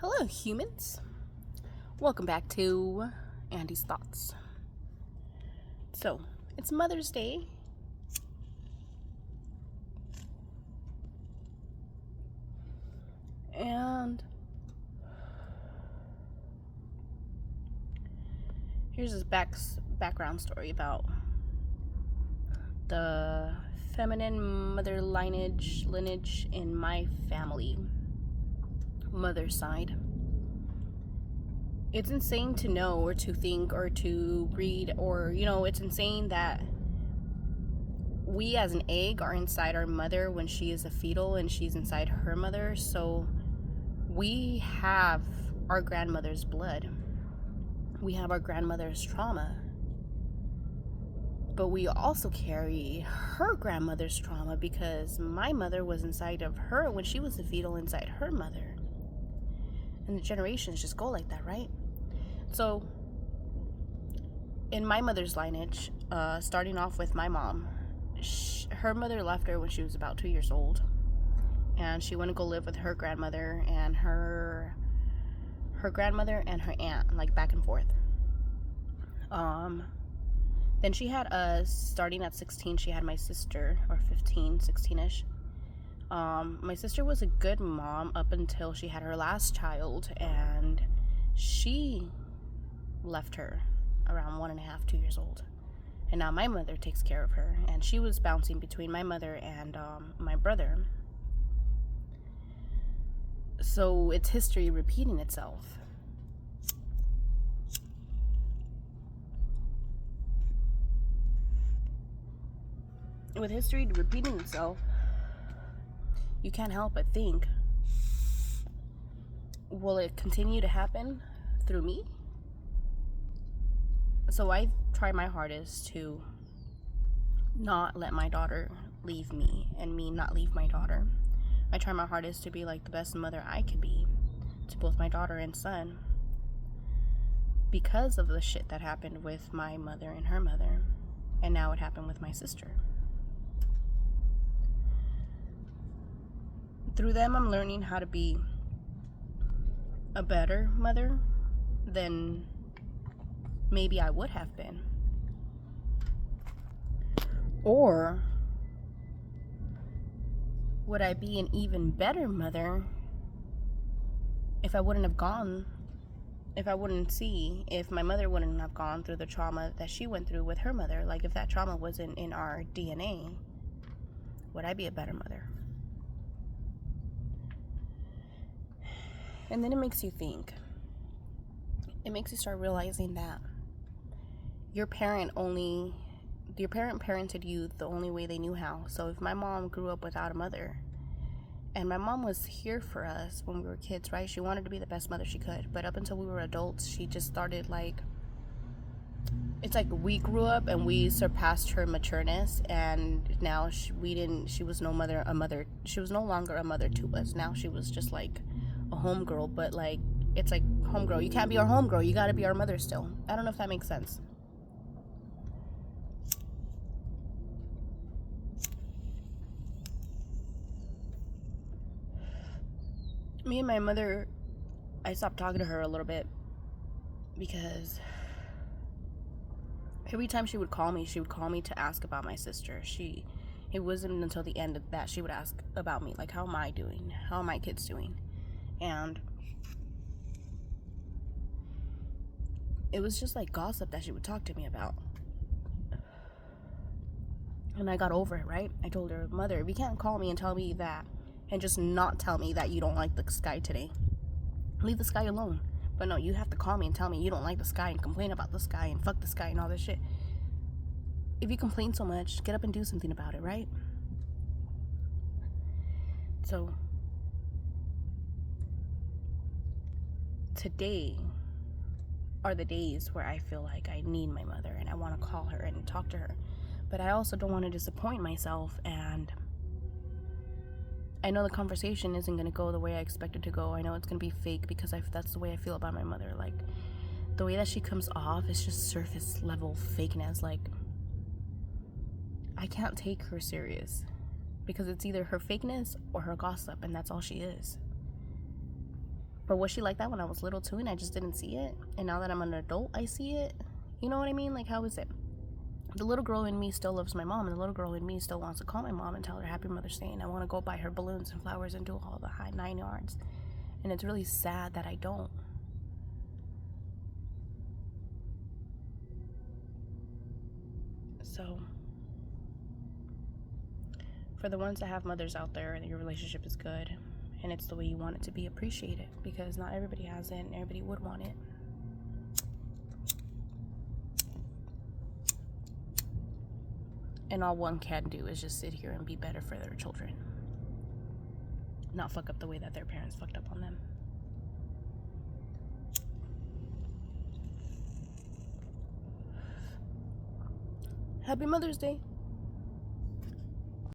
Hello, humans. Welcome back to Andy's Thoughts. So, it's Mother's Day. And here's this background story about the feminine mother lineage in my family, mother's side. It's insane to know or to think or to read or, it's insane that we as an egg are inside our mother when she is a fetal and she's inside her mother. So we have our grandmother's blood. We have our grandmother's trauma. But we also carry her grandmother's trauma because my mother was inside of her when she was a fetal inside her mother. And the generations just go like that, right? So, in my mother's lineage, starting off with my mom, her mother left her when she was about 2 years old. And she went to go live with her grandmother and her grandmother and her aunt, like back and forth. Then she had us, starting at 16, she had my sister, or 15, 16-ish. My sister was a good mom up until she had her last child, and she left her around 1.5, 2 years old. And now my mother takes care of her, and she was bouncing between my mother and my brother. So it's history repeating itself. With history repeating itself, you can't help but think, will it continue to happen through me? So I try my hardest to not let my daughter leave me and me not leave my daughter. I try my hardest to be like the best mother I could be to both my daughter and son because of the shit that happened with my mother and her mother, and now it happened with my sister. Through them, I'm learning how to be a better mother than maybe I would have been. Or would I be an even better mother if I wouldn't see, if my mother wouldn't have gone through the trauma that she went through with her mother? Like, if that trauma wasn't in our DNA, would I be a better mother? And then it makes you think. It makes you start realizing that your parent parented you the only way they knew how. So if my mom grew up without a mother, and my mom was here for us when we were kids, right? She wanted to be the best mother she could. But up until we were adults, she just started it's like we grew up and we surpassed her matureness, and now she was no longer a mother to us. Now she was just like a homegirl, but like, it's like, homegirl, you can't be our homegirl, you gotta be our mother still. I don't know if that makes sense. Me and my mother, I stopped talking to her a little bit because every time she would call me to ask about my sister. It wasn't until the end of that she would ask about me, like, how am I doing? How are my kids doing? And it was just like gossip that she would talk to me about. And I got over it, right? I told her, Mother, if you can't call me and tell me that, and just not tell me that you don't like the sky today, leave the sky alone. But no, you have to call me and tell me you don't like the sky and complain about the sky and fuck the sky and all this shit. If you complain so much, get up and do something about it, right? So today are the days where I feel like I need my mother and I want to call her and talk to her. But I also don't want to disappoint myself, and I know the conversation isn't going to go the way I expect it to go. I know it's going to be fake because that's the way I feel about my mother. Like, the way that she comes off is just surface level fakeness. Like, I can't take her serious because it's either her fakeness or her gossip, and that's all she is. But was she like that when I was little too and I just didn't see it? And now that I'm an adult, I see it? You know what I mean? Like, how is it? The little girl in me still loves my mom, and the little girl in me still wants to call my mom and tell her Happy Mother's Day, and I want to go buy her balloons and flowers and do all the high 9 yards. And it's really sad that I don't. So, for the ones that have mothers out there and your relationship is good and it's the way you want it to be, appreciate it, because not everybody has it and everybody would want it. And all one can do is just sit here and be better for their children, not fuck up the way that their parents fucked up on them. Happy Mother's Day.